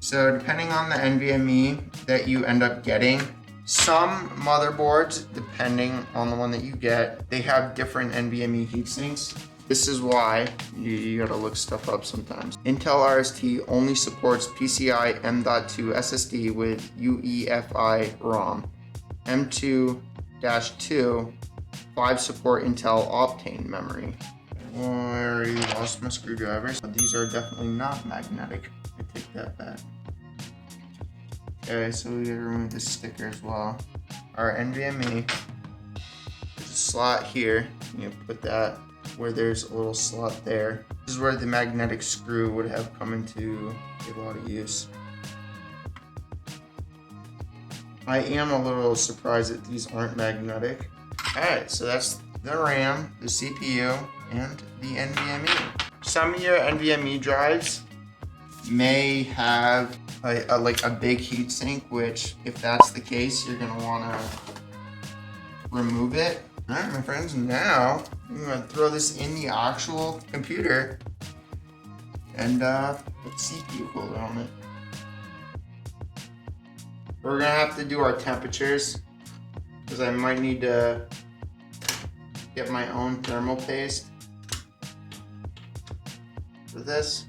So depending on the NVMe that you end up getting, some motherboards, depending on the one that you get, they have different NVMe heatsinks. This is why you gotta look stuff up sometimes. Intel RST only supports PCIe M.2 SSD with UEFI ROM. M2-2 5 support Intel Optane memory. Oh, I already lost my screwdrivers. These are definitely not magnetic. I take that back. Okay, so we gotta remove this sticker as well. Our NVMe, there's a slot here. You put that where there's a little slot there. This is where the magnetic screw would have come into a lot of use. I am a little surprised that these aren't magnetic. Alright, so that's the RAM, the CPU, and the NVMe. Some of your NVMe drives may have like a big heatsink, which if that's the case, you're gonna wanna remove it. All right, my friends, now I'm gonna throw this in the actual computer and put CPU cooler on it. We're gonna have to do our temperatures because I might need to get my own thermal paste for this.